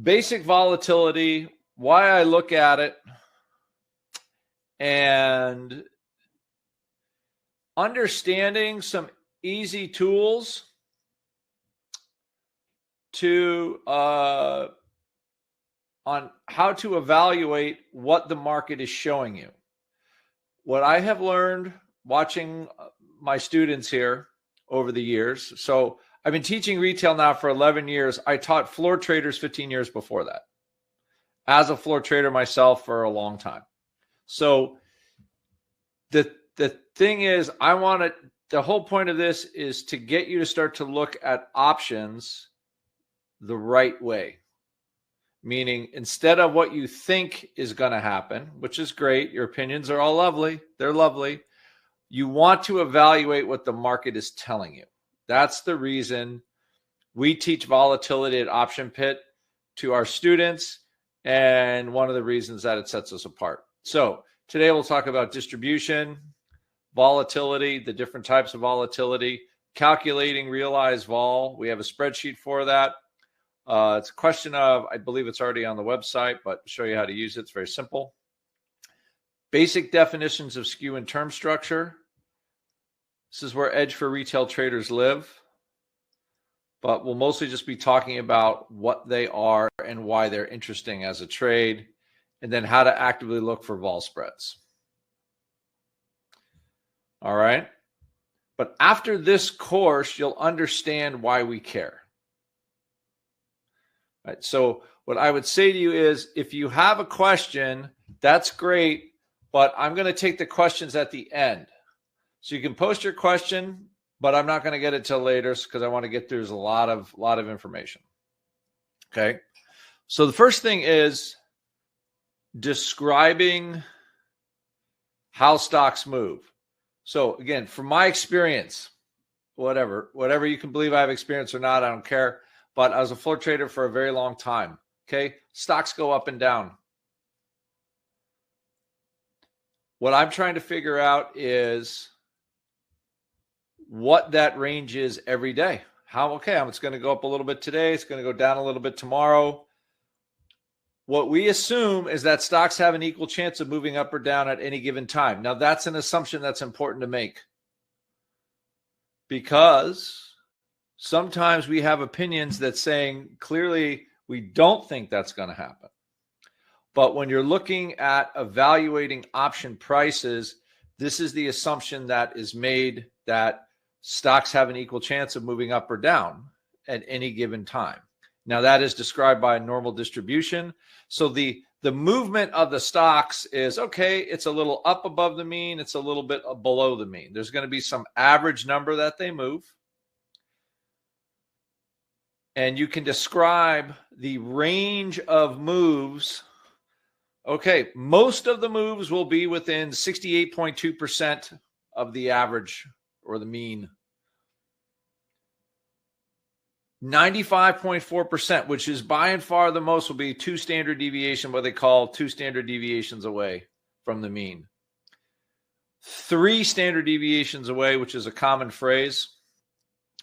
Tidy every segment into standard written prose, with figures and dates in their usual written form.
basic volatility, why I look at it, and understanding some easy tools to on how to evaluate what the market is showing you. What I have learned watching my students here over the years. So I've been teaching retail now for 11 years. I taught floor traders 15 years before that, as a floor trader myself for a long time. So the thing is, the whole point of this is to get you to start to look at options the right way. Meaning, instead of what you think is going to happen, which is great, your opinions are all lovely, they're lovely, you want to evaluate what the market is telling you. That's the reason we teach volatility at Option Pit to our students, and one of the reasons that it sets us apart. So today we'll talk about distribution, volatility, the different types of volatility, calculating realized vol. We have a spreadsheet for that. It's a question of, I believe it's already on the website, but I'll show you how to use it. It's very simple. Basic definitions of skew and term structure. This is where Edge for retail traders live, but we'll mostly just be talking about what they are and why they're interesting as a trade, and then how to actively look for vol spreads. All right. But after this course, you'll understand why we care. All right. So what I would say to you is, if you have a question, that's great, but I'm going to take the questions at the end. So you can post your question, but I'm not going to get it till later because I want to get through a lot of information. Okay. So the first thing is describing how stocks move. So again, from my experience, whatever you can believe I have experience or not, I don't care. But I was a floor trader for a very long time. Okay. Stocks go up and down. What I'm trying to figure out is what that range is every day. It's going to go up a little bit today. It's going to go down a little bit tomorrow. What we assume is that stocks have an equal chance of moving up or down at any given time. Now, that's an assumption that's important to make, because sometimes we have opinions that saying clearly we don't think that's going to happen. But when you're looking at evaluating option prices, this is the assumption that is made, that stocks have an equal chance of moving up or down at any given time. Now, that is described by a normal distribution. So the movement of the stocks is, okay, it's a little up above the mean, it's a little bit below the mean. There's going to be some average number that they move. And you can describe the range of moves. Okay, most of the moves will be within 68.2% of the average or the mean. 95.4%, which is by and far the most, will be two standard deviation, what they call two standard deviations away from the mean. 3 standard deviations away, which is a common phrase,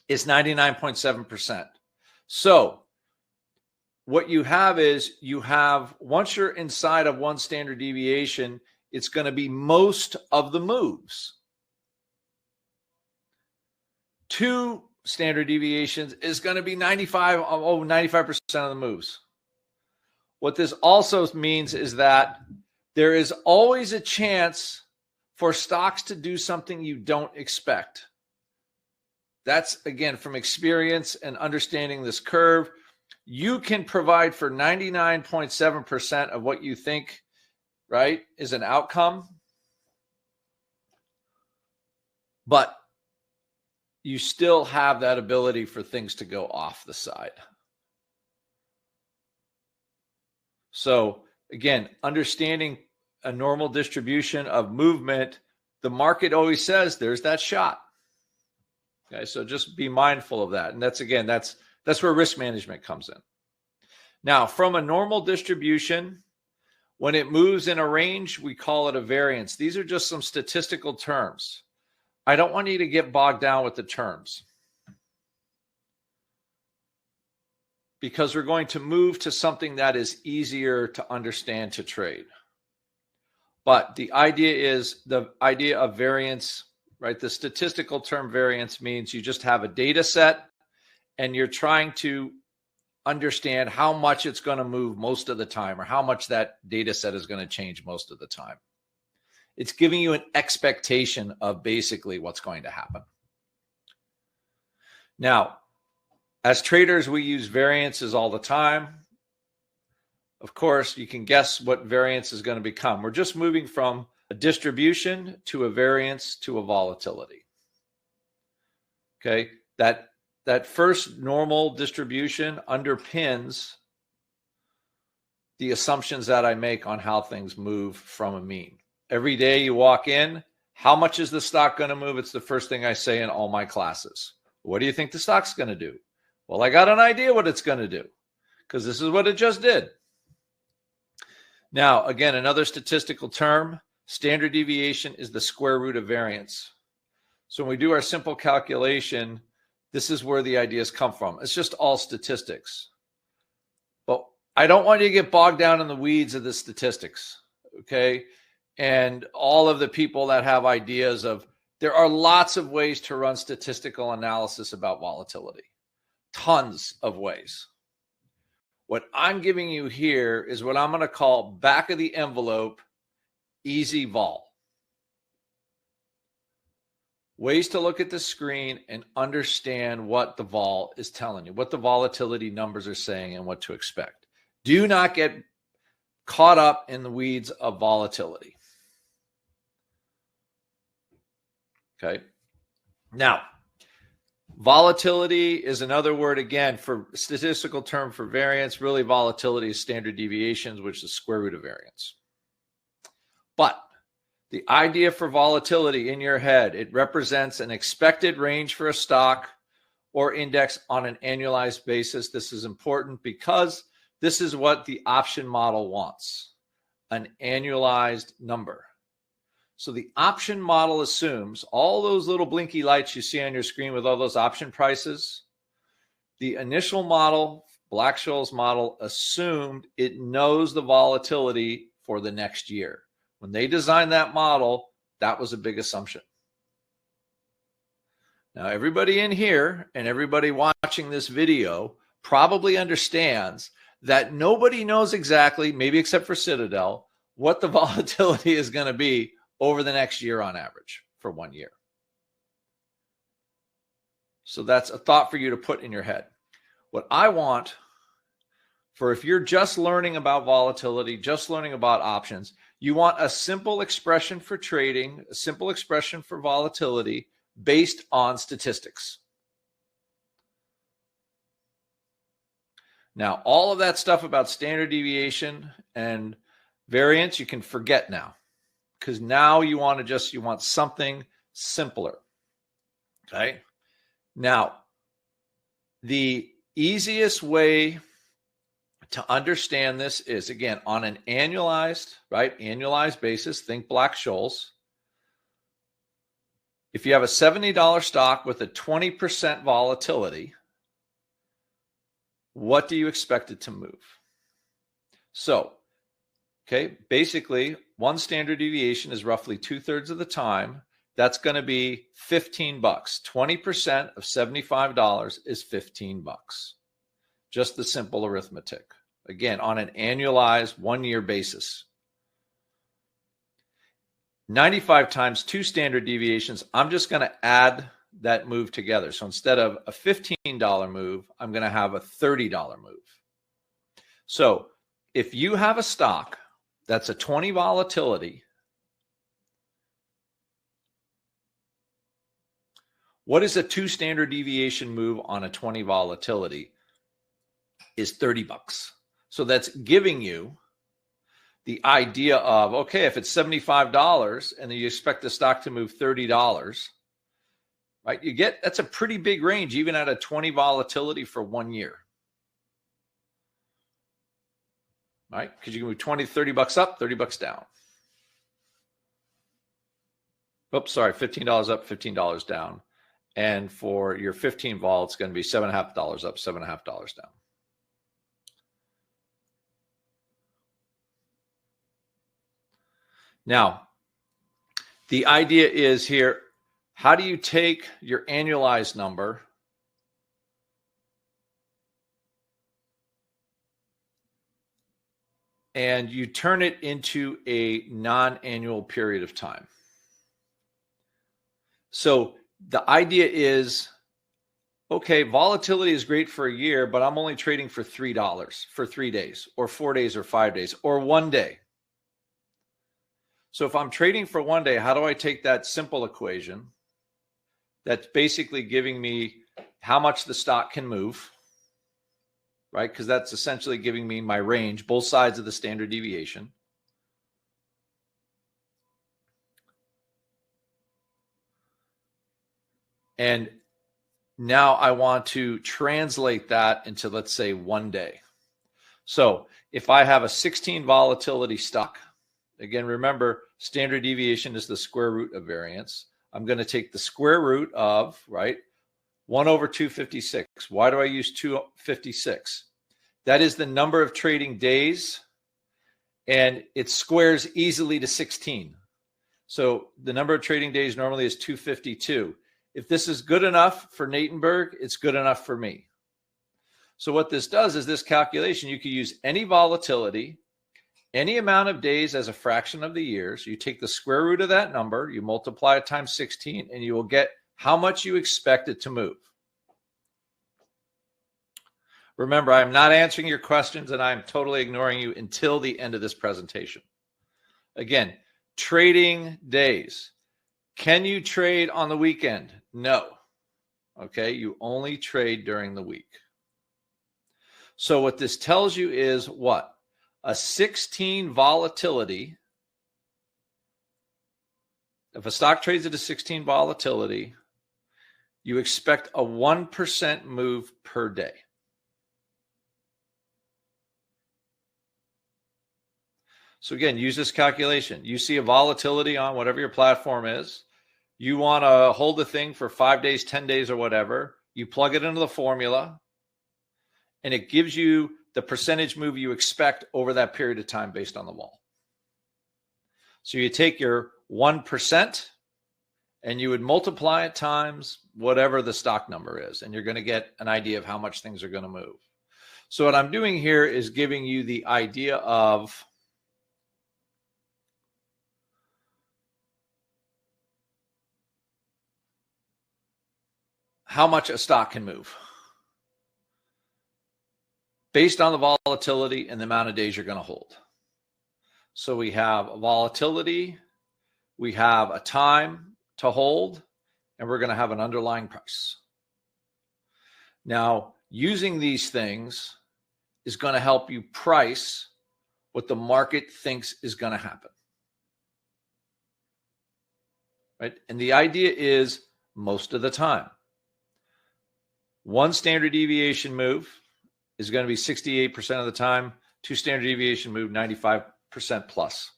is 99.7%. So what you have is, once you're inside of 1 standard deviation, it's going to be most of the moves. 2 standard deviations is going to be 95% of the moves. What this also means is that there is always a chance for stocks to do something you don't expect. That's, again, from experience and understanding this curve. You can provide for 99.7% of what you think, right, is an outcome. But you still have that ability for things to go off the side. So again, understanding a normal distribution of movement, the market always says there's that shot. Okay, so just be mindful of that. And that's where risk management comes in. Now, from a normal distribution, when it moves in a range, we call it a variance. These are just some statistical terms. I don't want you to get bogged down with the terms. because we're going to move to something that is easier to understand to trade. But the idea is the idea of variance, right? The statistical term variance means you just have a data set and you're trying to understand how much it's going to move most of the time, or how much that data set is going to change most of the time. It's giving you an expectation of basically what's going to happen. Now, as traders, we use variances all the time. Of course, you can guess what variance is going to become. We're just moving from a distribution to a variance to a volatility. Okay, that first normal distribution underpins the assumptions that I make on how things move from a mean. Every day you walk in, how much is the stock going to move? It's the first thing I say in all my classes. What do you think the stock's going to do? Well, I got an idea what it's going to do because this is what it just did. Now, again, another statistical term, standard deviation is the square root of variance. So when we do our simple calculation, this is where the ideas come from. It's just all statistics. But I don't want you to get bogged down in the weeds of the statistics, okay? And all of the people that have ideas of, there are lots of ways to run statistical analysis about volatility. Tons of ways. What I'm giving you here is what I'm going to call back of the envelope, easy vol. Ways to look at the screen and understand what the vol is telling you, what the volatility numbers are saying and what to expect. Do not get caught up in the weeds of volatility. Okay. Now, volatility is another word, again, for statistical term for variance. Really, volatility is standard deviations, which is the square root of variance. But the idea for volatility in your head, it represents an expected range for a stock or index on an annualized basis. This is important because this is what the option model wants, an annualized number. So the option model assumes all those little blinky lights you see on your screen with all those option prices. The initial model, Black-Scholes model, assumed it knows the volatility for the next year. When they designed that model, that was a big assumption. Now, everybody in here and everybody watching this video probably understands that nobody knows exactly, maybe except for Citadel, what the volatility is going to be over the next year on average for 1 year. So that's a thought for you to put in your head. What I want for, if you're just learning about volatility, just learning about options, you want a simple expression for trading, a simple expression for volatility based on statistics. Now, all of that stuff about standard deviation and variance, you can forget now, because now you want something simpler. Okay. Now, the easiest way to understand this is, again, on an annualized basis, think Black-Scholes. If you have a $70 stock with a 20% volatility, what do you expect it to move? So, okay, basically, one standard deviation is roughly 2/3 of the time. That's going to be $15. 20% of $75 is $15. Just the simple arithmetic. Again, on an annualized 1 year basis. 95 times 2 standard deviations, I'm just going to add that move together. So instead of a $15 move, I'm going to have a $30 move. So if you have a stock that's a 20 volatility, what is a 2 standard deviation move on a 20 volatility? Is $30. So that's giving you the idea of, okay, if it's $75 and then you expect the stock to move $30, right? That's a pretty big range, even at a 20 volatility for 1 year. Right? Because you can move 20, $30 up, $30 down. Oops, sorry, $15 up, $15 down. And for your 15 vol, it's going to be $7.50 up, $7.50 down. Now, the idea is here, how do you take your annualized number and you turn it into a non-annual period of time? So the idea is, okay, volatility is great for a year, but I'm only trading for $3 for 3 days or 4 days or 5 days or 1 day. So if I'm trading for 1 day, how do I take that simple equation that's basically giving me how much the stock can move, right? Because that's essentially giving me my range, both sides of the standard deviation. And now I want to translate that into, let's say, 1 day. So if I have a 16 volatility stock, again, remember, standard deviation is the square root of variance. I'm going to take the square root of, right, 1 over 256. Why do I use 256? That is the number of trading days, and it squares easily to 16. So the number of trading days normally is 252. If this is good enough for Natenberg, it's good enough for me. So what this does is this calculation, you can use any volatility, any amount of days as a fraction of the years. You take the square root of that number, you multiply it times 16, and you will get how much you expect it to move. Remember, I'm not answering your questions, and I'm totally ignoring you until the end of this presentation. Again, trading days. Can you trade on the weekend? No. Okay, you only trade during the week. So what this tells you is what? A 16 volatility. If a stock trades at a 16 volatility, you expect a 1% move per day. So again, use this calculation. You see a volatility on whatever your platform is. You want to hold the thing for 5 days, 10 days, or whatever. You plug it into the formula, and it gives you the percentage move you expect over that period of time based on the vol. So you take your 1% and you would multiply it times whatever the stock number is, and you're going to get an idea of how much things are going to move. So what I'm doing here is giving you the idea of how much a stock can move based on the volatility and the amount of days you're going to hold. So we have a volatility, we have a time to hold, and we're going to have an underlying price. Now, using these things is going to help you price what the market thinks is going to happen. Right? And the idea is most of the time, one standard deviation move is going to be 68% of the time, two standard deviation move, 95% plus.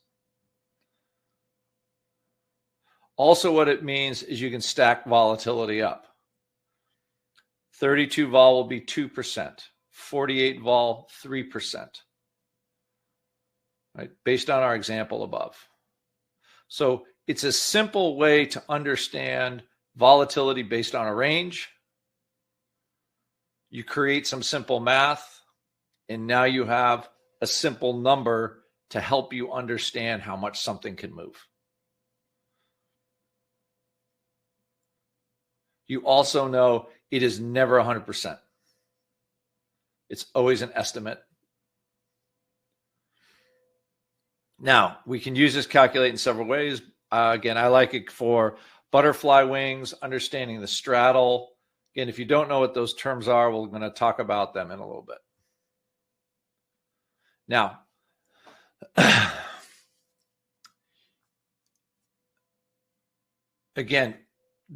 Also, what it means is you can stack volatility up. 32 vol will be 2%, 48 vol, 3%, right? Based on our example above. So it's a simple way to understand volatility based on a range. You create some simple math, and now you have a simple number to help you understand how much something can move. You also know it is never 100%. It's always an estimate. Now, we can use this calculate in several ways. Again, I like it for butterfly wings, understanding the straddle. Again, if you don't know what those terms are, we're going to talk about them in a little bit. Now, again,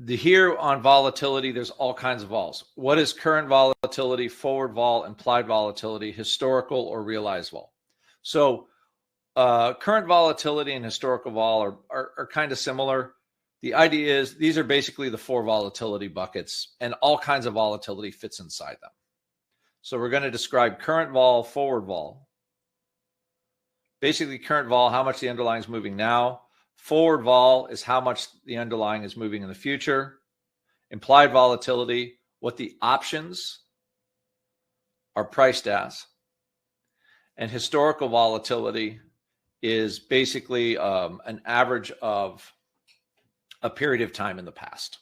here on volatility, there's all kinds of vols. What is current volatility, forward vol, implied volatility, historical or realized vol? So current volatility and historical vol are kind of similar. The idea is these are basically the four volatility buckets, and all kinds of volatility fits inside them. So we're going to describe current vol, forward vol. Basically, current vol, how much the underlying is moving now. Forward vol is how much the underlying is moving in the future. Implied volatility, what the options are priced as. And historical volatility is basically an average of a period of time in the past.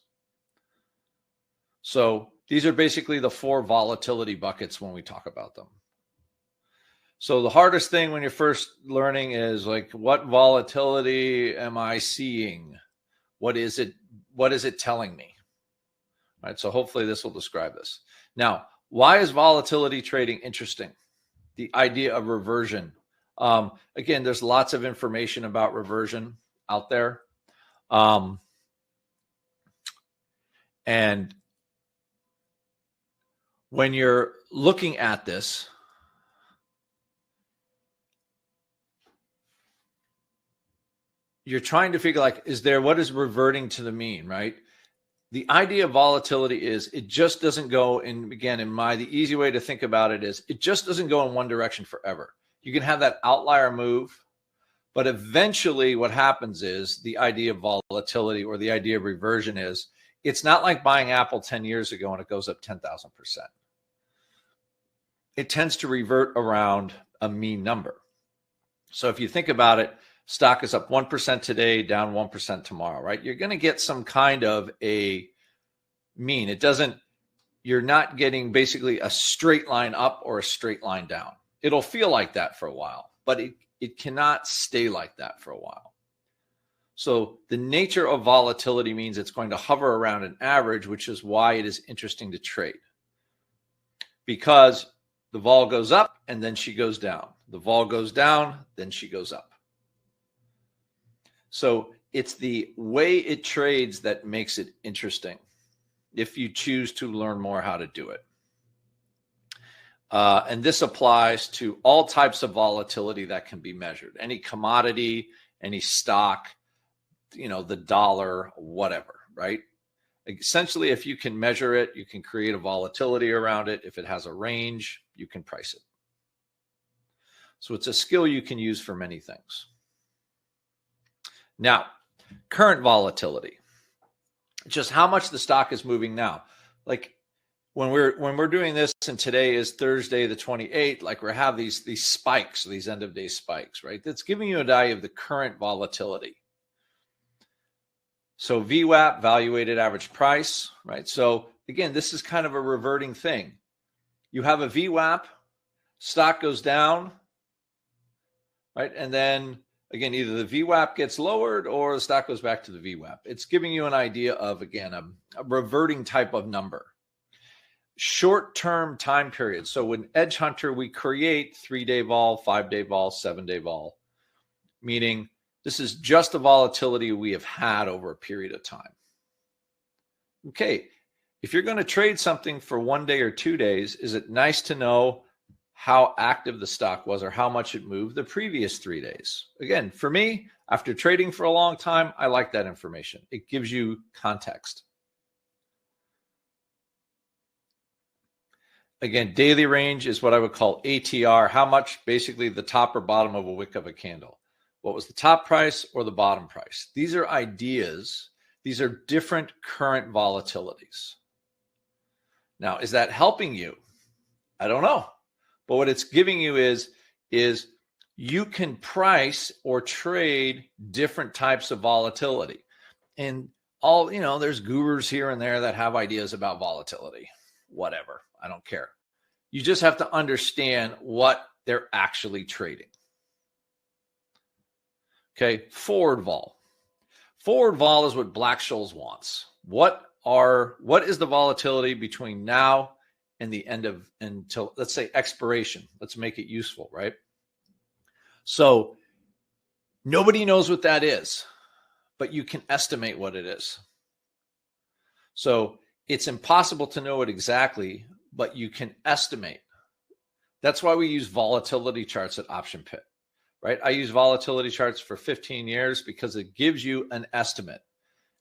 So these are basically the 4 volatility buckets when we talk about them. So the hardest thing when you're first learning is like, what volatility am I seeing? What is it telling me? All right, so hopefully this will describe this. Now, why is volatility trading interesting? The idea of reversion. Again, there's lots of information about reversion out there. And when you're looking at this, you're trying to figure like, what is reverting to the mean, right? The idea of volatility is it just doesn't go in, again, the easy way to think about it is it just doesn't go in one direction forever. You can have that outlier move, but eventually what happens is the idea of volatility or the idea of reversion is it's not like buying Apple 10 years ago and it goes up 10,000%. It tends to revert around a mean number. So if you think about it, stock is up 1% today, down 1% tomorrow, right? You're going to get some kind of a mean. You're not getting basically a straight line up or a straight line down. It'll feel like that for a while, but it cannot stay like that for a while. So the nature of volatility means it's going to hover around an average, which is why it is interesting to trade. Because the vol goes up and then she goes down. The vol goes down, then she goes up. So it's the way it trades that makes it interesting if you choose to learn more how to do it. And this applies to all types of volatility that can be measured. Any commodity, any stock, the dollar, whatever, right? Essentially, if you can measure it, you can create a volatility around it. If it has a range, you can price it. So it's a skill you can use for many things. Now, current volatility, just how much the stock is moving now. Like when we're doing this, and today is Thursday the 28th, like we have these spikes, these end of day spikes, right? That's giving you an idea of the current volatility. So VWAP, value weighted average price, right? So again, this is kind of a reverting thing. You have a VWAP, stock goes down, right? And then again, either the VWAP gets lowered or the stock goes back to the VWAP. It's giving you an idea of, again, a reverting type of number. Short-term time periods. So when Edge Hunter, we create 3-day vol, 5-day vol, 7-day vol, meaning this is just the volatility we have had over a period of time. Okay, if you're going to trade something for 1 day or 2 days, is it nice to know how active the stock was or how much it moved the previous 3 days? Again, for me, after trading for a long time, I like that information. It gives you context. Again, daily range is what I would call ATR, how much basically the top or bottom of a wick of a candle. What was the top price or the bottom price? These are ideas. These are different current volatilities. Now, is that helping you? I don't know. But what it's giving you is you can price or trade different types of volatility. And there's gurus here and there that have ideas about volatility. Whatever. I don't care. You just have to understand what they're actually trading. Okay, forward vol. Forward vol is what Black-Scholes wants. What is the volatility between now and the end of, until, let's say, expiration? Let's make it useful, right? So nobody knows what that is, but you can estimate what it is. So it's impossible to know it exactly, but you can estimate. That's why we use volatility charts at Option Pit, right? I use volatility charts for 15 years because it gives you an estimate.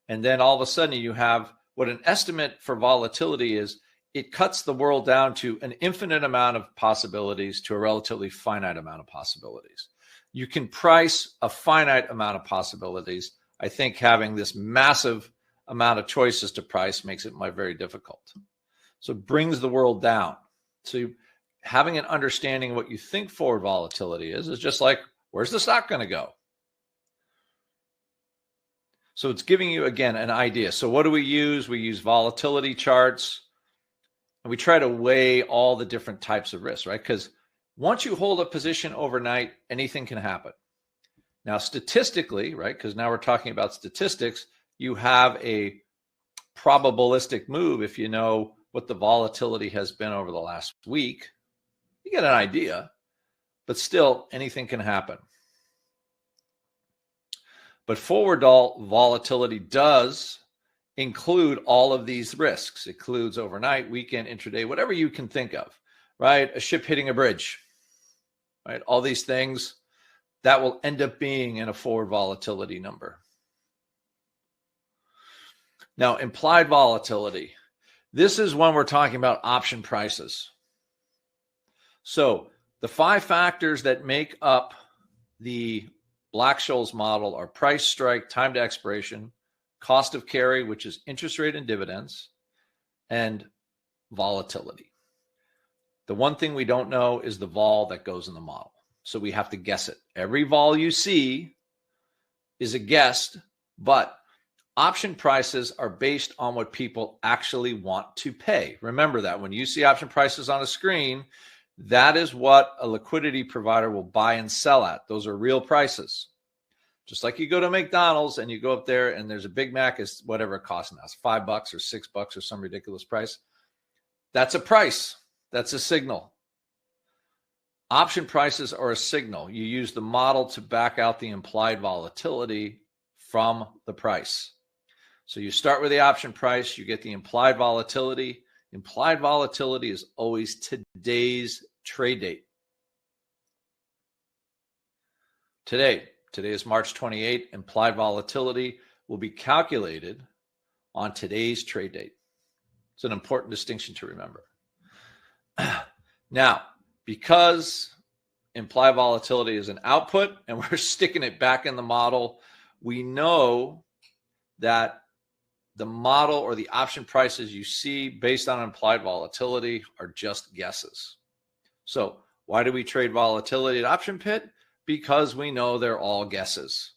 And then all of a sudden you have what an estimate for volatility is. it cuts the world down to an infinite amount of possibilities to a relatively finite amount of possibilities. You can price a finite amount of possibilities. I think having this massive amount of choices to price makes it very difficult. So it brings the world down. So having an understanding of what you think forward volatility is just like, where's the stock going to go? So it's giving you, again, an idea. So what do we use? We use volatility charts, and we try to weigh all the different types of risks, right? Because once you hold a position overnight, anything can happen. Now, statistically, right, because now we're talking about statistics, you have a probabilistic move. If you know what the volatility has been over the last week, you get an idea, but still anything can happen. But forward volatility does include all of these risks. It includes overnight, weekend, intraday, whatever you can think of, right? A ship hitting a bridge, right? All these things that will end up being in a forward volatility number. Now, implied volatility. This is when we're talking about option prices. So the 5 factors that make up the Black-Scholes model are price strike, time to expiration, cost of carry, which is interest rate and dividends, and volatility. The one thing we don't know is the vol that goes in the model. So we have to guess it. Every vol you see is a guess, but option prices are based on what people actually want to pay. Remember that when you see option prices on a screen, that is what a liquidity provider will buy and sell at. Those are real prices. Just like you go to McDonald's and you go up there and there's a Big Mac is whatever it costs now. It's $5 or $6 or some ridiculous price. That's a price. That's a signal. Option prices are a signal. You use the model to back out the implied volatility from the price. So you start with the option price, you get the implied volatility. Implied volatility is always today's trade date. Today is March 28th. Implied volatility will be calculated on today's trade date. It's an important distinction to remember. Now, because implied volatility is an output and we're sticking it back in the model, we know that the model or the option prices you see based on implied volatility are just guesses. So why do we trade volatility at Option Pit? Because we know they're all guesses.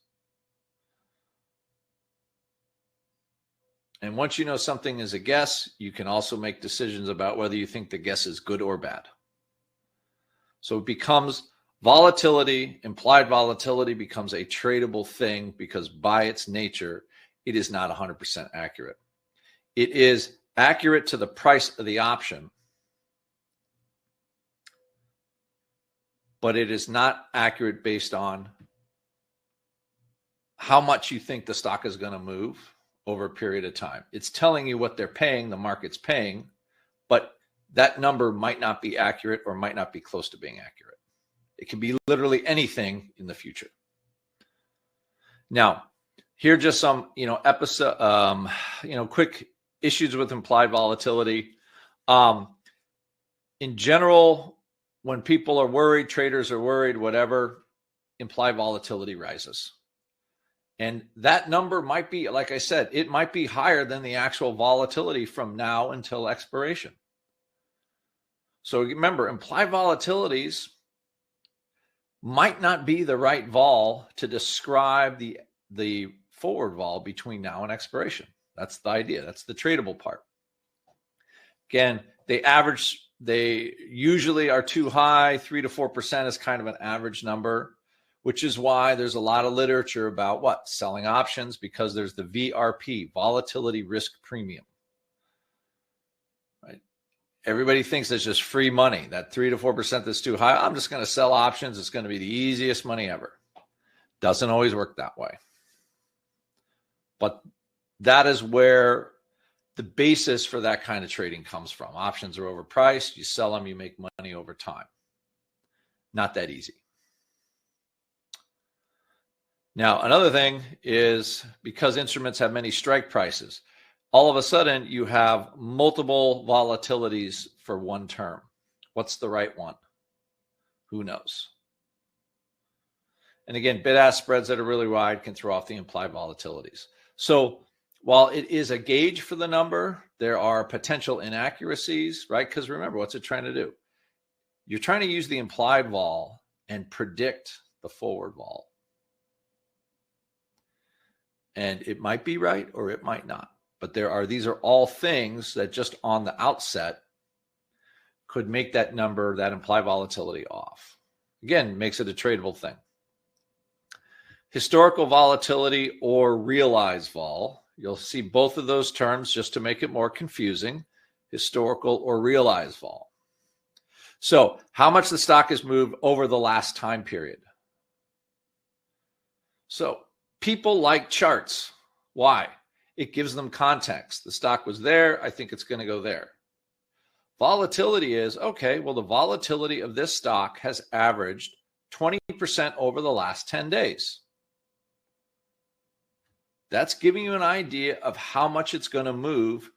And once you know something is a guess, you can also make decisions about whether you think the guess is good or bad. So it becomes volatility, implied volatility becomes a tradable thing because by its nature, it is not 100% accurate. It is accurate to the price of the option, but it is not accurate based on how much you think the stock is going to move over a period of time. It's telling you what they're paying, the market's paying, but that number might not be accurate or might not be close to being accurate. It can be literally anything in the future. Now, here are just some, quick issues with implied volatility. In general, when people are worried, traders are worried, whatever, implied volatility rises. And that number might be, like I said, it might be higher than the actual volatility from now until expiration. So remember, implied volatilities might not be the right vol to describe the forward vol between now and expiration. That's the idea. That's the tradable part. Again, they usually are too high. 3 to 4% is kind of an average number, which is why there's a lot of literature about selling options, because there's the VRP, volatility risk premium. Right? Everybody thinks it's just free money. That 3 to 4% that's too high, I'm just going to sell options. It's going to be the easiest money ever. Doesn't always work that way. But that is where the basis for that kind of trading comes from. Options are overpriced. You sell them, you make money over time. Not that easy. Now, another thing is because instruments have many strike prices, all of a sudden you have multiple volatilities for one term. What's the right one? Who knows? And again, bid-ask spreads that are really wide can throw off the implied volatilities. So while it is a gauge for the number, there are potential inaccuracies, right? Because remember, what's it trying to do? You're trying to use the implied vol and predict the forward vol. And it might be right or it might not. But these are all things that just on the outset could make that number, that implied volatility off. Again, makes it a tradable thing. Historical volatility or realized vol. You'll see both of those terms just to make it more confusing. Historical or realized vol. So how much the stock has moved over the last time period. So people like charts. Why? It gives them context. The stock was there. I think it's going to go there. Volatility is, okay, well, the volatility of this stock has averaged 20% over the last 10 days. That's giving you an idea of how much it's going to move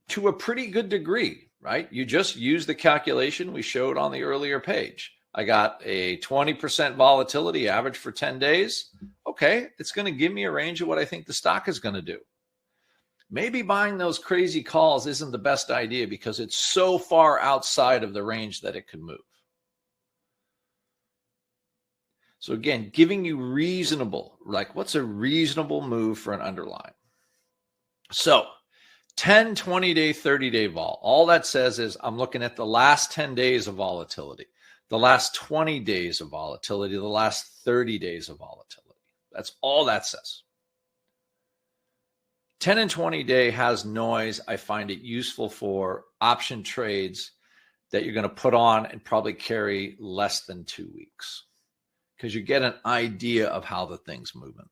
to a pretty good degree, right? You just use the calculation we showed on the earlier page. I got a 20% volatility average for 10 days. Okay, it's going to give me a range of what I think the stock is going to do. Maybe buying those crazy calls isn't the best idea because it's so far outside of the range that it could move. So again, giving you reasonable, like what's a reasonable move for an underlying? So 10, 20-day, 30-day vol. All that says is I'm looking at the last 10 days of volatility, the last 20 days of volatility, the last 30 days of volatility. That's all that says. 10 and 20-day has noise. I find it useful for option trades that you're going to put on and probably carry less than 2 weeks because you get an idea of how the thing's moving,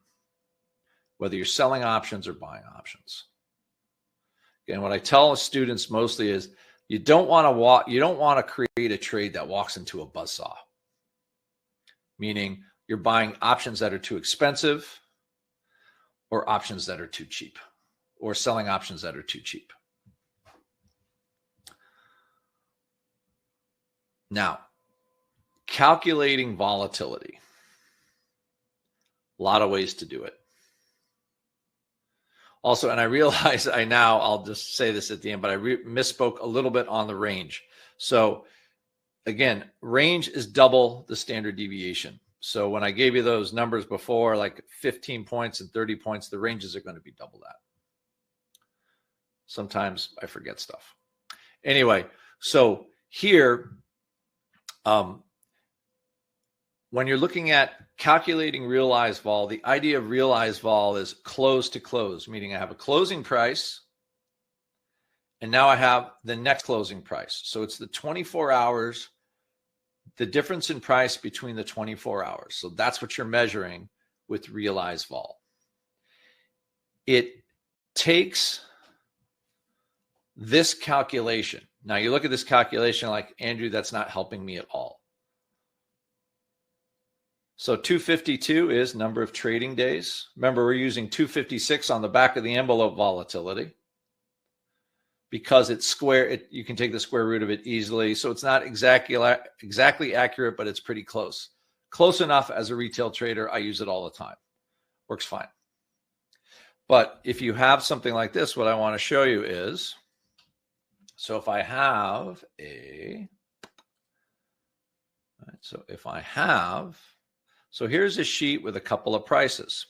whether you're selling options or buying options. Again, what I tell students mostly is you don't want to create a trade that walks into a buzzsaw, meaning you're buying options that are too expensive or options that are too cheap, or selling options that are too cheap. Now, calculating volatility. A lot of ways to do it. Also, and I realize I'll just say this at the end, but I misspoke a little bit on the range. So again, range is double the standard deviation. So when I gave you those numbers before, like 15 points and 30 points, the ranges are going to be double that. Sometimes I forget stuff. Anyway, so here, when you're looking at calculating realized vol, the idea of realized vol is close to close, meaning I have a closing price, and now I have the next closing price. So it's the 24 hours, the difference in price between the 24 hours. So that's what you're measuring with realized vol. It takes this calculation. Now you look at this calculation like, Andrew, that's not helping me at all. So 252 is number of trading days. Remember, we're using 256 on the back of the envelope volatility because it's square. You can take the square root of it easily. So it's not exactly accurate, but it's pretty close. Close enough as a retail trader. I use it all the time. Works fine. But if you have something like this, what I want to show you is, so if I have so here's a sheet with a couple of prices.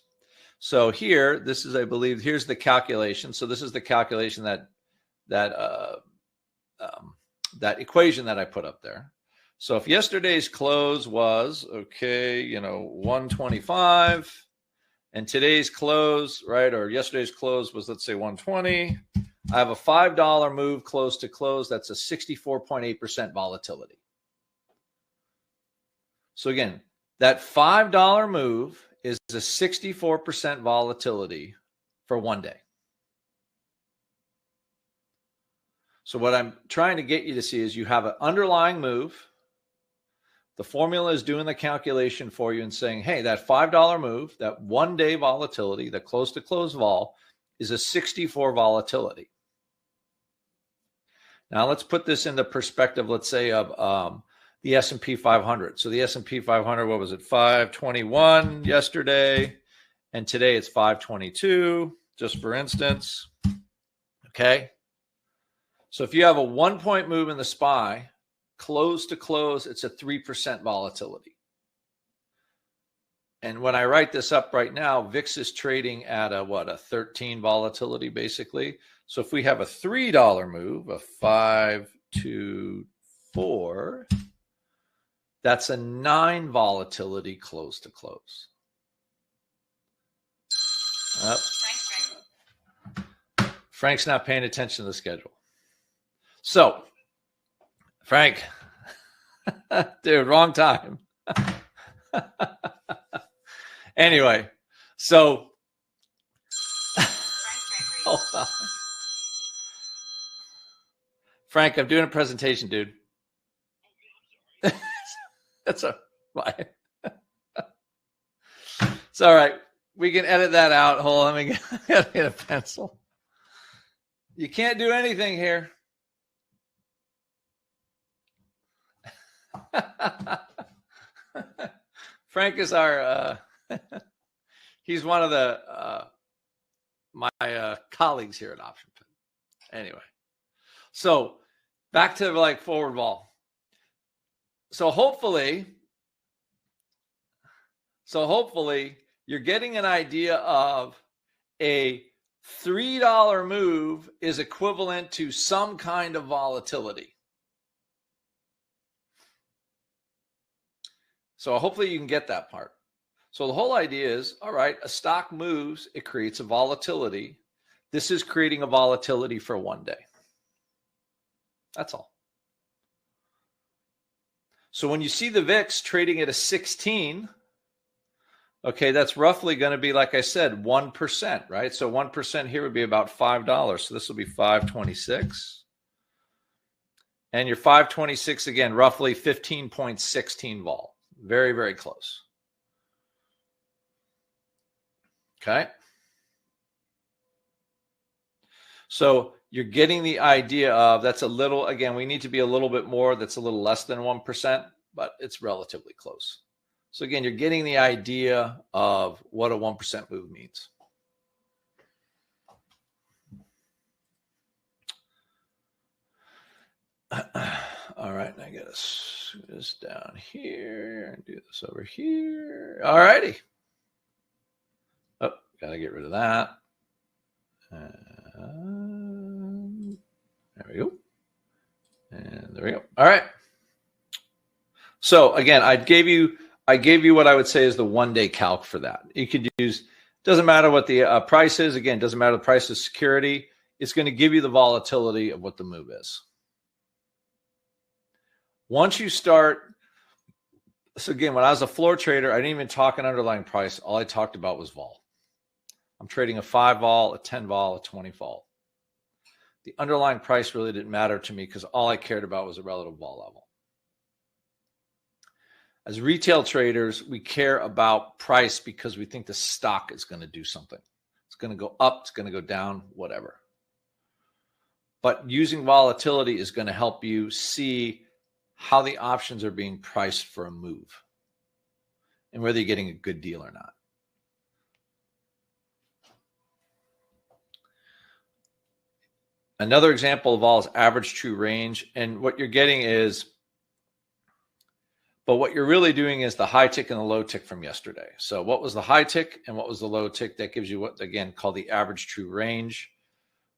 So here, this is, I believe, here's the calculation. So this is the calculation that equation that I put up there. So if yesterday's close was, 125, and today's close, right, or yesterday's close was, let's say, 120, I have a $5 move close to close. That's a 64.8% volatility. So again, that $5 move is a 64% volatility for one day. So what I'm trying to get you to see is you have an underlying move. The formula is doing the calculation for you and saying, hey, that $5 move, that one day volatility, the close to close vol, is a 64 volatility. Now let's put this into perspective, let's say, of the S&P 500. So the S&P 500, what was it, 521 yesterday, and today it's 522, just for instance. Okay. So if you have a 1-point move in the SPY, close to close, it's a 3% volatility. And when I write this up right now, VIX is trading at a 13 volatility basically. So if we have a $3 move, a 5 to 4, that's a 9 volatility close to close. Frank's not paying attention to the schedule. So, Frank, dude, wrong time. Anyway, so hold on. Frank, I'm doing a presentation, dude. That's a lie. It's all right. We can edit that out. Hold on, let me get a pencil. You can't do anything here. Frank is our he's one of the my colleagues here at Option Pit. Anyway, so back to like forward vol. So hopefully you're getting an idea of a $3 move is equivalent to some kind of volatility. So hopefully you can get that part. So the whole idea is, all right, a stock moves, it creates a volatility. This is creating a volatility for one day. That's all. So when you see the VIX trading at a 16, okay, that's roughly going to be, like I said, 1%, right? So 1% here would be about $5. So this will be 526. And your 526, again, roughly 15.16 vol. Very, very close. Okay. So you're getting the idea of that's a little, again, we need to be a little bit more. That's a little less than 1%, but it's relatively close. So again, you're getting the idea of what a 1% move means. All right, I got to scoot this down here and do this over here. All righty. Oh, got to get rid of that. There we go. And there we go. All right. So again, I gave you what I would say is the one-day calc for that. You could use, doesn't matter what the price is. Again, doesn't matter the price of security. It's going to give you the volatility of what the move is. Once you start, so again, when I was a floor trader, I didn't even talk an underlying price. All I talked about was vol. I'm trading a 5 vol, a 10 vol, a 20 vol. The underlying price really didn't matter to me because all I cared about was a relative vol level. As retail traders, we care about price because we think the stock is going to do something. It's going to go up, it's going to go down, whatever. But using volatility is going to help you see how the options are being priced for a move and whether you're getting a good deal or not. Another example of all is average true range. And what you're getting is, but what you're really doing is the high tick and the low tick from yesterday. So what was the high tick and what was the low tick? That gives you what, again, called the average true range.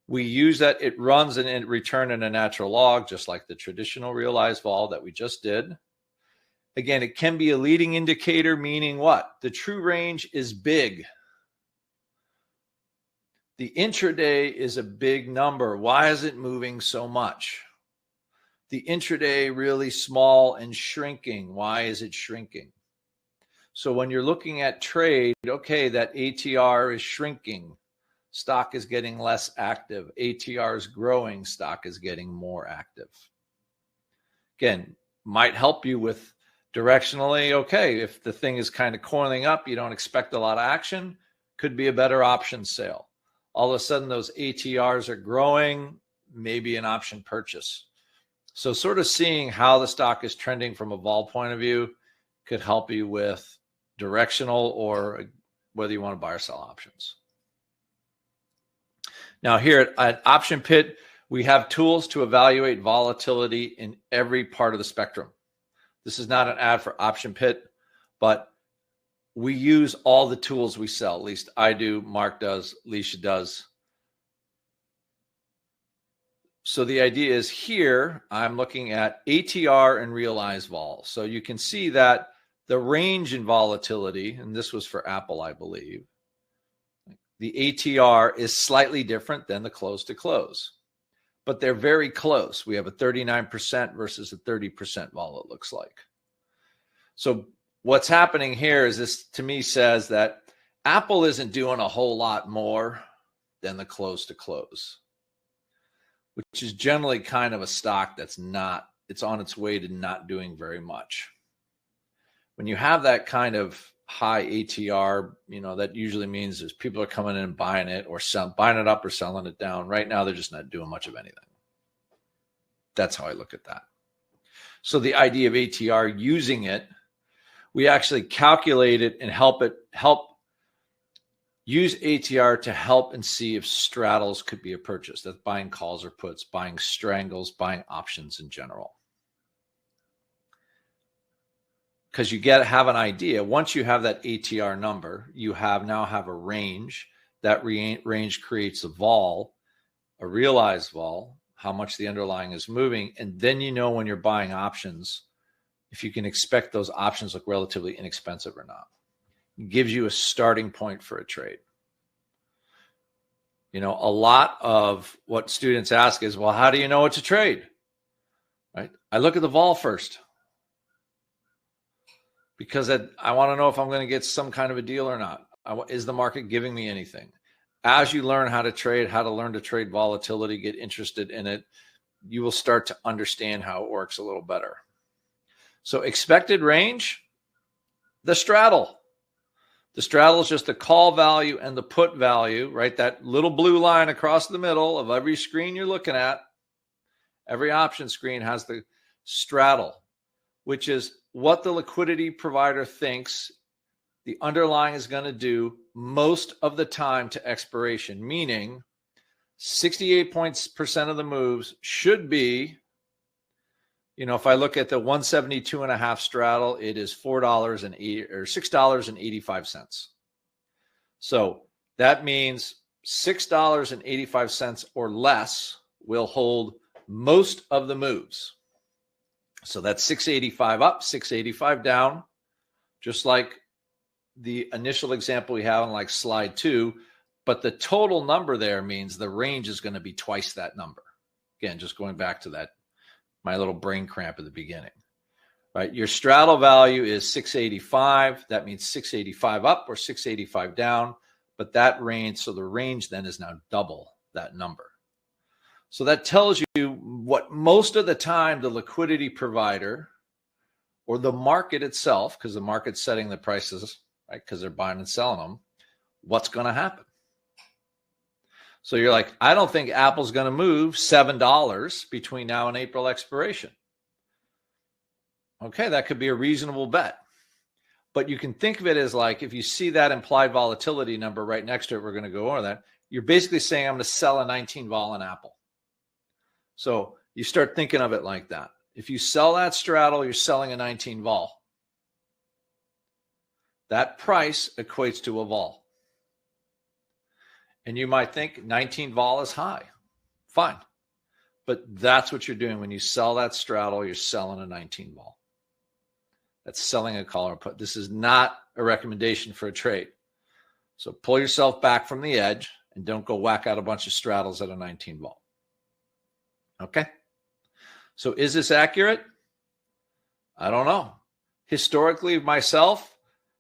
We use that. It runs and return in a natural log, just like the traditional realized vol that we just did. Again, it can be a leading indicator, meaning what? The true range is big. The intraday is a big number. Why is it moving so much? The intraday really small and shrinking. Why is it shrinking? So when you're looking at trade, okay, that ATR is shrinking. Stock is getting less active. ATR is growing. Stock is getting more active. Again, might help you with directionally, okay, if the thing is kind of coiling up, you don't expect a lot of action, could be a better option sale. all of a sudden those ATRs are growing, maybe an option purchase. So sort of seeing how the stock is trending from a vol point of view could help you with directional or whether you want to buy or sell options. Now here at Option Pit, we have tools to evaluate volatility in every part of the spectrum. This is not an ad for Option Pit, but we use all the tools we sell. At least I do, Mark does, Leisha does. So the idea is here, I'm looking at ATR and realized vol. So you can see that the range in volatility, and this was for Apple, I believe, the ATR is slightly different than the close to close, but they're very close. We have a 39% versus a 30% vol, it looks like. So what's happening here is this, to me, says that Apple isn't doing a whole lot more than the close to close, which is generally kind of a stock that's not, it's on its way to not doing very much. When you have that kind of high ATR, that usually means is people are coming in and buying it or buying it up or selling it down. Right now, they're just not doing much of anything. That's how I look at that. So the idea of ATR, using it, we actually calculate it and help use ATR to help and see if straddles could be a purchase. That's buying calls or puts, buying strangles, buying options in general. Because you have an idea. Once you have that ATR number, you now have a range. That range creates a vol, a realized vol, how much the underlying is moving. And then when you're buying options, if you can expect those options look relatively inexpensive or not. It gives you a starting point for a trade. A lot of what students ask is, well, how do you know what to trade? Right? I look at the vol first, because I want to know if I'm going to get some kind of a deal or not. Is the market giving me anything? As you learn how to trade, how to learn to trade volatility, get interested in it, you will start to understand how it works a little better. So expected range, the straddle. The straddle is just the call value and the put value, right? That little blue line across the middle of every screen you're looking at. Every option screen has the straddle, which is what the liquidity provider thinks the underlying is going to do most of the time to expiration, meaning 68% of the moves should be, if I look at the 172.5 straddle, it is $6.85. So that means $6.85 or less will hold most of the moves. So that's 685 up, 685 down, just like the initial example we have on like slide 2. But the total number there means the range is going to be twice that number. Again, just going back to that, my little brain cramp at the beginning, right? Your straddle value is 685. That means 685 up or 685 down. But that range, so the range then is now double that number. So that tells you what most of the time the liquidity provider or the market itself, because the market's setting the prices, right, because they're buying and selling them, what's going to happen. So you're like, I don't think Apple's going to move $7 between now and April expiration. Okay, that could be a reasonable bet. But you can think of it as like, if you see that implied volatility number right next to it, we're going to go over that. You're basically saying I'm going to sell a 19 vol in Apple. So you start thinking of it like that. If you sell that straddle, you're selling a 19 vol. That price equates to a vol. And you might think 19 vol is high. Fine. But that's what you're doing. When you sell that straddle, you're selling a 19 vol. That's selling a call or put. This is not a recommendation for a trade. So pull yourself back from the edge and don't go whack out a bunch of straddles at a 19 vol. Okay. So is this accurate? I don't know. Historically, myself,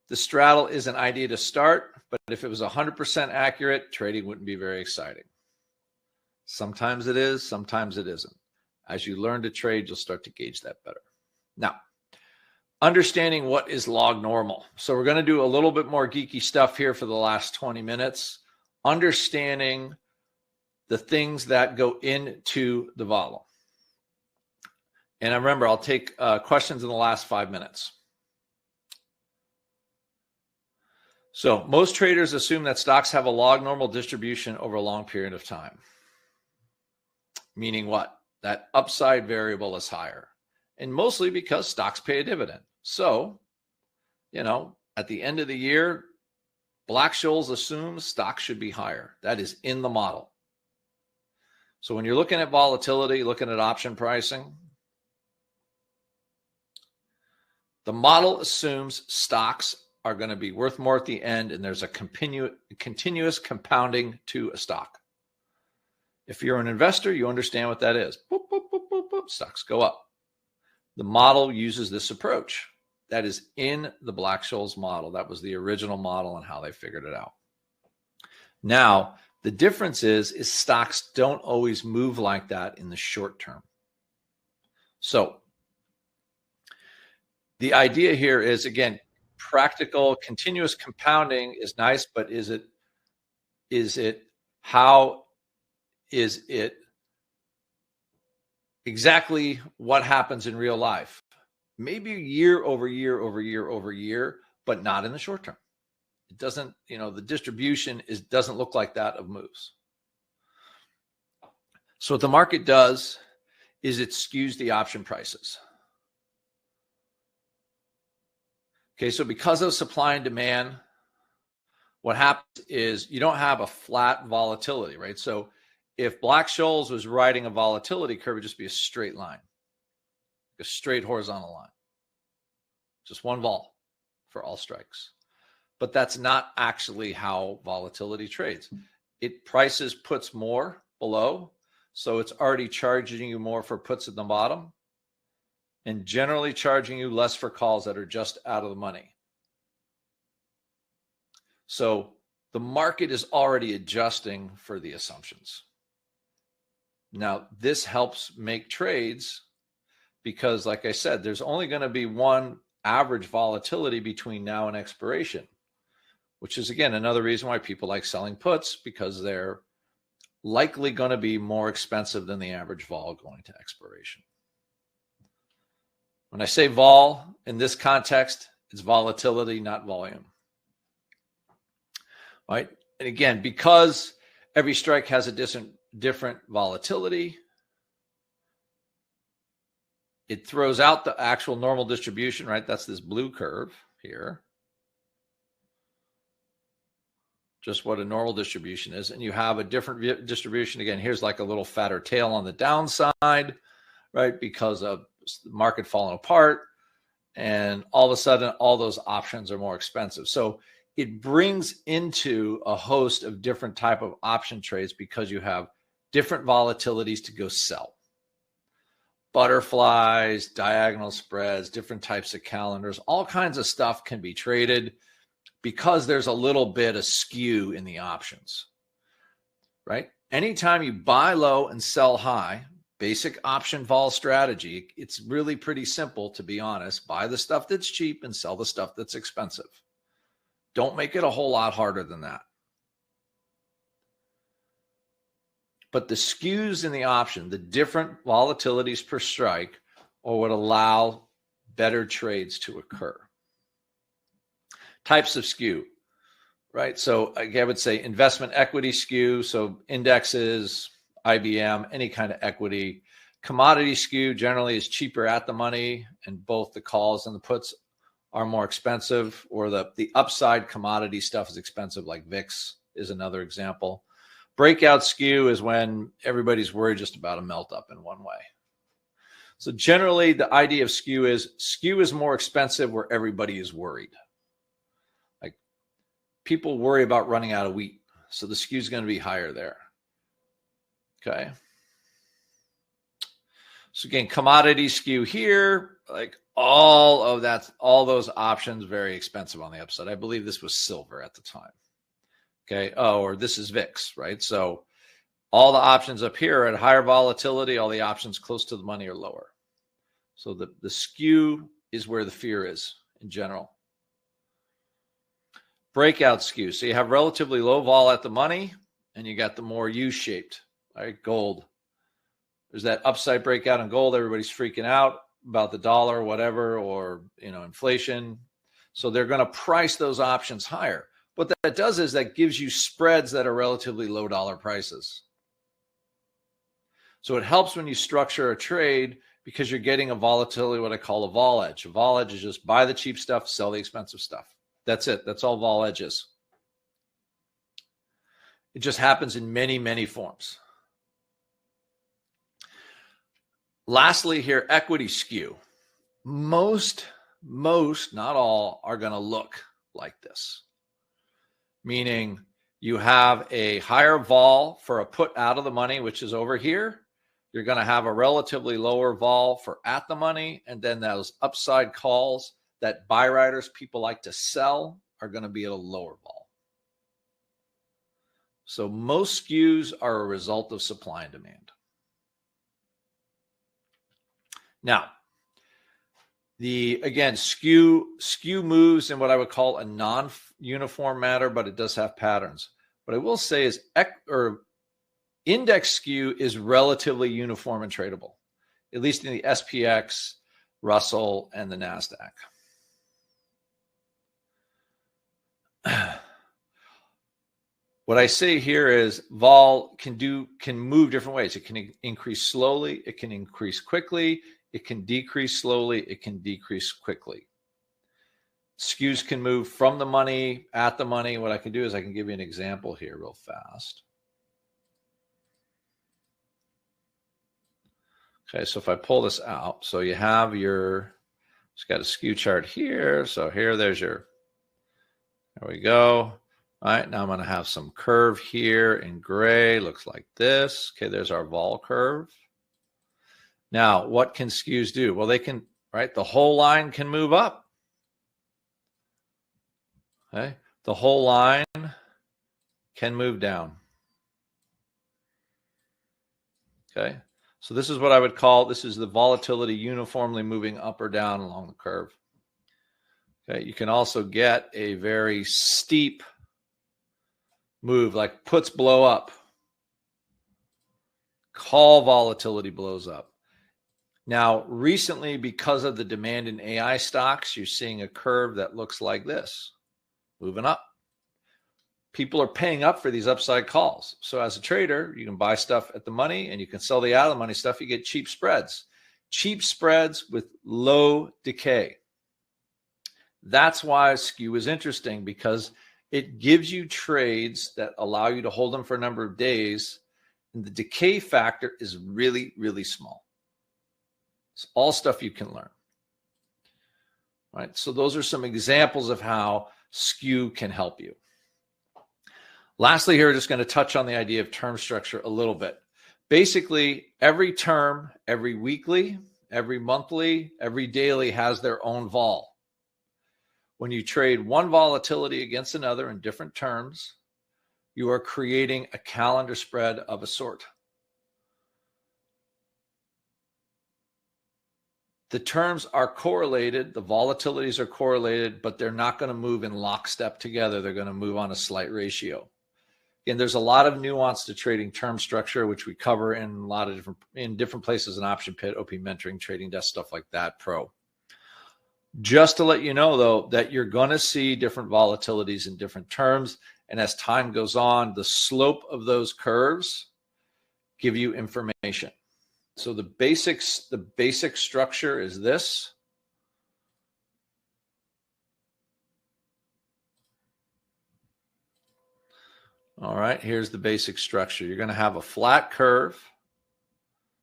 the straddle is an idea to start, but if it was 100% accurate, trading wouldn't be very exciting. Sometimes it is, sometimes it isn't. As you learn to trade, you'll start to gauge that better. Now, understanding what is log normal. So we're going to do a little bit more geeky stuff here for the last 20 minutes. understanding the things that go into the vol. And I remember, I'll take questions in the last 5 minutes. So most traders assume that stocks have a log normal distribution over a long period of time. Meaning what? That upside variable is higher. And mostly because stocks pay a dividend. So, at the end of the year, Black-Scholes assumes stocks should be higher. That is in the model. So when you're looking at volatility, looking at option pricing, the model assumes stocks are going to be worth more at the end, and there's a continuous compounding to a stock. If you're an investor, you understand what that is. Boop, boop, boop, boop, boop, stocks go up. The model uses this approach. That is in the Black-Scholes model. That was the original model and how they figured it out. Now, the difference is stocks don't always move like that in the short term. So the idea here is, again, practical continuous compounding is nice, but how is it exactly what happens in real life? Maybe year over year over year over year, but not in the short term. It doesn't, the distribution doesn't look like that of moves. So what the market does is it skews the option prices. Okay, so because of supply and demand, what happens is you don't have a flat volatility, right? So if Black-Scholes was writing a volatility curve, it would just be a straight line, a straight horizontal line, just one vol for all strikes. But that's not actually how volatility trades. It prices puts more below, so it's already charging you more for puts at the bottom and generally charging you less for calls that are just out of the money. So the market is already adjusting for the assumptions. Now, this helps make trades because, like I said, there's only going to be one average volatility between now and expiration, which is, again, another reason why people like selling puts, because they're likely going to be more expensive than the average vol going to expiration. When I say vol in this context, it's volatility, not volume. Right? And again, because every strike has a different volatility, it throws out the actual normal distribution, right? That's this blue curve here. Just what a normal distribution is. And you have a different distribution. Again, here's like a little fatter tail on the downside, right? Because of the market falling apart. And all of a sudden, all those options are more expensive. So it brings into a host of different type of option trades because you have different volatilities to go sell. Butterflies, diagonal spreads, different types of calendars, all kinds of stuff can be traded because there's a little bit of skew in the options, right? Anytime you buy low and sell high, basic option vol strategy, it's really pretty simple, to be honest. Buy the stuff that's cheap and sell the stuff that's expensive. Don't make it a whole lot harder than that. But the skews in the option, the different volatilities per strike, are what allow better trades to occur. Types of skew, right? So I would say investment equity skew, so indexes, IBM, any kind of equity. Commodity skew generally is cheaper at the money, and both the calls and the puts are more expensive, or the upside commodity stuff is expensive, like VIX is another example. Breakout skew is when everybody's worried just about a melt up in one way. So generally, the idea of skew is more expensive where everybody is worried. Like people worry about running out of wheat, so the skew is going to be higher there. Okay. So again, commodity skew here, like all those options, very expensive on the upside. I believe this was silver at the time. Okay. Oh, or this is VIX, right? So all the options up here are at higher volatility. All the options close to the money are lower. So the skew is where the fear is in general. breakout skew. So you have relatively low vol at the money, and you got the more U-shaped, right? Gold. There's that upside breakout in gold. Everybody's freaking out about the dollar or whatever, or inflation. So they're going to price those options higher. What that does is that gives you spreads that are relatively low dollar prices. So it helps when you structure a trade because you're getting a volatility, what I call a vol edge. A vol edge is just buy the cheap stuff, sell the expensive stuff. That's it. That's all vol edge is. It just happens in many, many forms. Lastly here, equity skew. Most, not all, are going to look like this. Meaning you have a higher vol for a put out of the money, which is over here. You're going to have a relatively lower vol for at the money. And then those upside calls that buy riders people like to sell are going to be at a lower vol. So most skews are a result of supply and demand. Now, again, skew moves in what I would call a non-uniform manner, but it does have patterns. What I will say is index skew is relatively uniform and tradable, at least in the SPX, Russell, and the NASDAQ. What I say here is vol can move different ways. It can increase slowly. It can increase quickly. It can decrease slowly. It can decrease quickly. Skews can move from the money, at the money. What I can do is I can give you an example here real fast. Okay, so if I pull this out, so you have it's got a skew chart here. So there we go. All right, now I'm going to have some curve here in gray. Looks like this. Okay, there's our vol curve. Now, what can skews do? Well, they can, right? The whole line can move up. Okay, the whole line can move down. Okay, so this is what I would call, this is the volatility uniformly moving up or down along the curve. Okay, you can also get a very steep move, like puts blow up. Call volatility blows up. Now, recently, because of the demand in AI stocks, you're seeing a curve that looks like this, moving up. People are paying up for these upside calls. So as a trader, you can buy stuff at the money and you can sell the out of the money stuff. You get cheap spreads. Cheap spreads with low decay. That's why skew is interesting, because it gives you trades that allow you to hold them for a number of days, and the decay factor is really, really small. It's all stuff you can learn. Right? So those are some examples of how skew can help you. Lastly, here, we're just going to touch on the idea of term structure a little bit. Basically, every term, every weekly, every monthly, every daily has their own vol. When you trade one volatility against another in different terms, you are creating a calendar spread of a sort. The terms are correlated, the volatilities are correlated, but they're not going to move in lockstep together. They're going to move on a slight ratio. Again, there's a lot of nuance to trading term structure, which we cover in a lot of different places in Option Pit, OP Mentoring, Trading Desk, stuff like that, Pro. Just to let you know, though, that you're going to see different volatilities in different terms. And as time goes on, the slope of those curves give you information. So the basic structure is this. All right, here's the basic structure. You're going to have a flat curve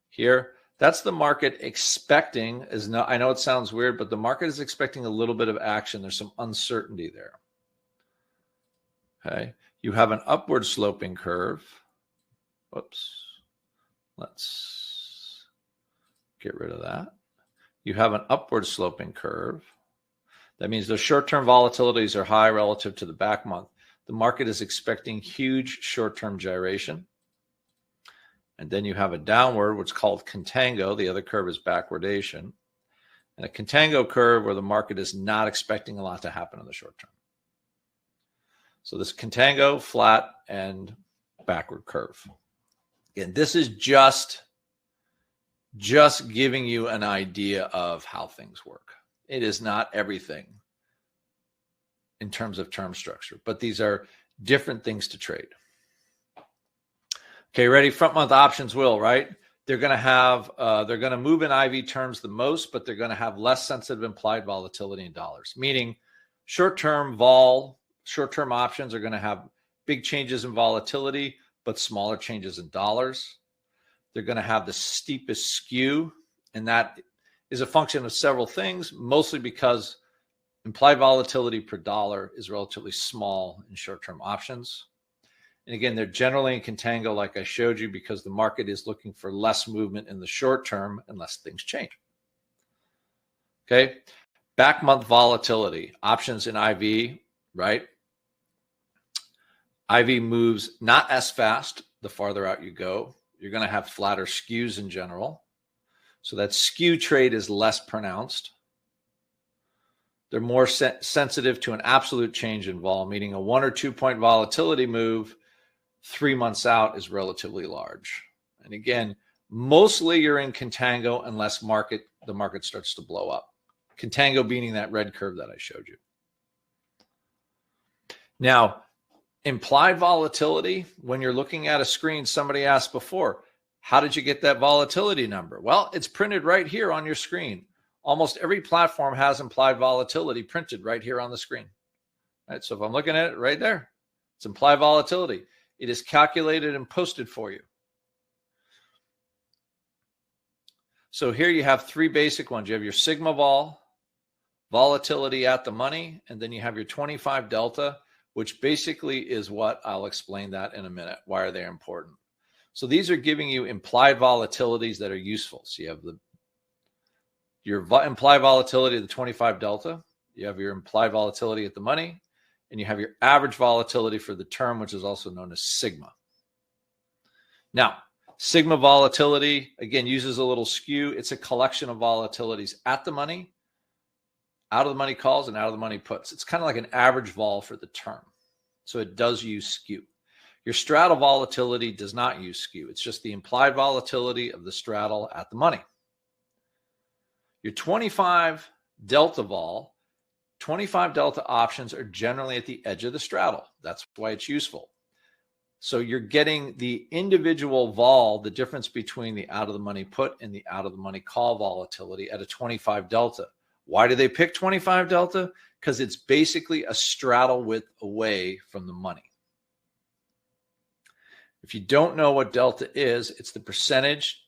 here. That's the market expecting, I know it sounds weird, but the market is expecting a little bit of action. There's some uncertainty there. Okay, you have an upward sloping curve. Whoops. Let's get rid of that. You have an upward sloping curve. That means the short-term volatilities are high relative to the back month. The market is expecting huge short-term gyration. And then you have a downward, what's called contango. The other curve is backwardation. And a contango curve where the market is not expecting a lot to happen in the short term. So this contango, flat, and backward curve. Again, this is just giving you an idea of how things work. It is not everything in terms of term structure, but these are different things to trade. Okay, ready? Front month options will, right? They're going to move in IV terms the most, but they're going to have less sensitive implied volatility in dollars, meaning short-term options are going to have big changes in volatility, but smaller changes in dollars. They're going to have the steepest skew, and that is a function of several things, mostly because implied volatility per dollar is relatively small in short-term options. And again, they're generally in contango, like I showed you, because the market is looking for less movement in the short term unless things change. Okay, back month volatility, options in IV, right? IV moves not as fast the farther out you go. You're going to have flatter skews in general. So that skew trade is less pronounced. They're more sensitive to an absolute change in vol, meaning a 1 or 2 point volatility move 3 months out is relatively large. And again, mostly you're in contango unless the market starts to blow up. Contango being that red curve that I showed you. Now, implied volatility, when you're looking at a screen, somebody asked before, how did you get that volatility number? Well, it's printed right here on your screen. Almost every platform has implied volatility printed right here on the screen. Right? So if I'm looking at it right there, it's implied volatility. It is calculated and posted for you. So here you have three basic ones. You have your sigma vol, volatility at the money, and then you have your 25 delta, which basically is what I'll explain that in a minute. Why are they important? So these are giving you implied volatilities that are useful. So you have your implied volatility of the 25 delta, you have your implied volatility at the money, and you have your average volatility for the term, which is also known as sigma. Now, sigma volatility, again, uses a little skew. It's a collection of volatilities at the money, out of the money calls, and out of the money puts. It's kind of like an average vol for the term. So it does use skew. Your straddle volatility does not use skew. It's just the implied volatility of the straddle at the money. Your 25 delta vol, 25 delta options are generally at the edge of the straddle. That's why it's useful. So you're getting the individual vol, the difference between the out of the money put and the out of the money call volatility at a 25 delta. Why do they pick 25 delta? Because it's basically a straddle width away from the money. If you don't know what delta is, it's the percentage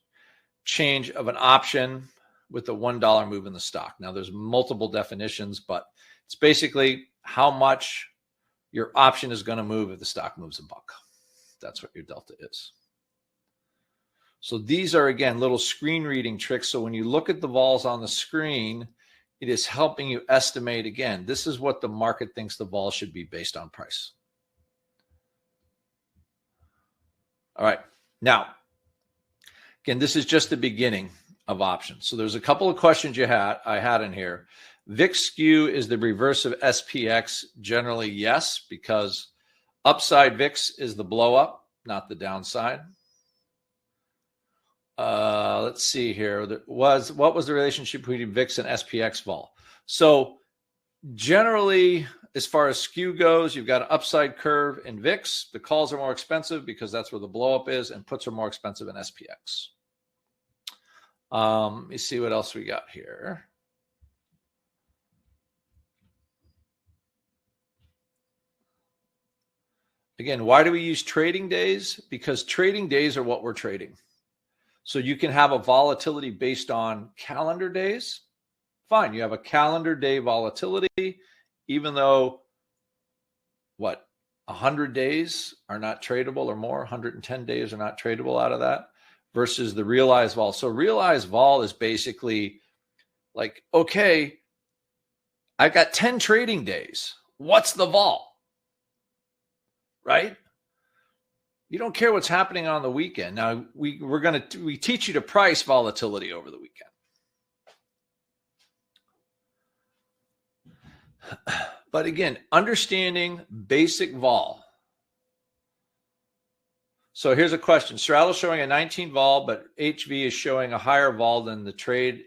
change of an option with a $1 move in the stock. Now, there's multiple definitions, but it's basically how much your option is going to move if the stock moves $1. That's what your delta is. So these are, again, little screen reading tricks. So when you look at the vols on the screen, it is helping you estimate, again, this is what the market thinks the vol should be based on price. All right. Now, again, this is just the beginning of options. So there's a couple of questions I had in here. VIX skew is the reverse of SPX. Generally, yes, because upside VIX is the blow up, not the downside. Let's see here. What was the relationship between VIX and SPX vol? So generally, as far as skew goes, you've got an upside curve in VIX. The calls are more expensive because that's where the blow up is, and puts are more expensive in SPX. Let me see what else we got here. Again, why do we use trading days? Because trading days are what we're trading. So you can have a volatility based on calendar days. Fine, you have a calendar day volatility, even though, 100 days are not tradable or more, 110 days are not tradable out of that, versus the realized vol. So realized vol is basically like, okay, I've got 10 trading days. What's the vol? Right? You don't care what's happening on the weekend. Now, we teach you to price volatility over the weekend. But again, understanding basic vol. So here's a question. Straddle showing a 19 vol, but HV is showing a higher vol than the trade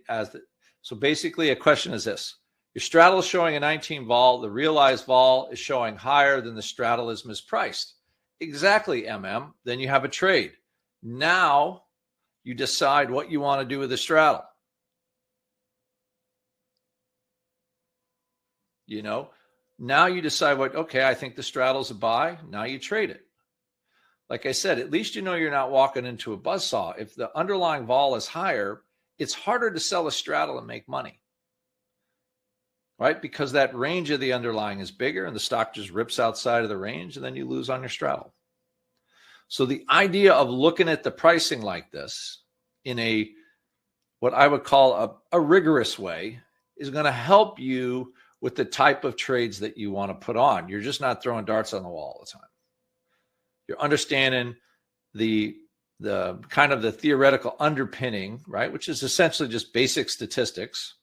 so basically a question is this. Your straddle is showing a 19 vol. The realized vol is showing higher than the straddle is mispriced. Exactly, MM. Then you have a trade. Now you decide what you want to do with the straddle. Now you decide okay, I think the straddle's a buy. Now you trade it. Like I said, at least you're not walking into a buzzsaw. If the underlying vol is higher, it's harder to sell a straddle and make money, right? Because that range of the underlying is bigger and the stock just rips outside of the range and then you lose on your straddle. So the idea of looking at the pricing like this in what I would call a rigorous way is going to help you with the type of trades that you want to put on. You're just not throwing darts on the wall all the time. You're understanding the kind of the theoretical underpinning, right? Which is essentially just basic statistics.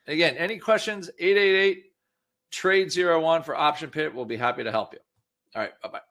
Again, any questions? 888-TRADE-01 for option pit. We'll be happy to help you. All right, bye-bye.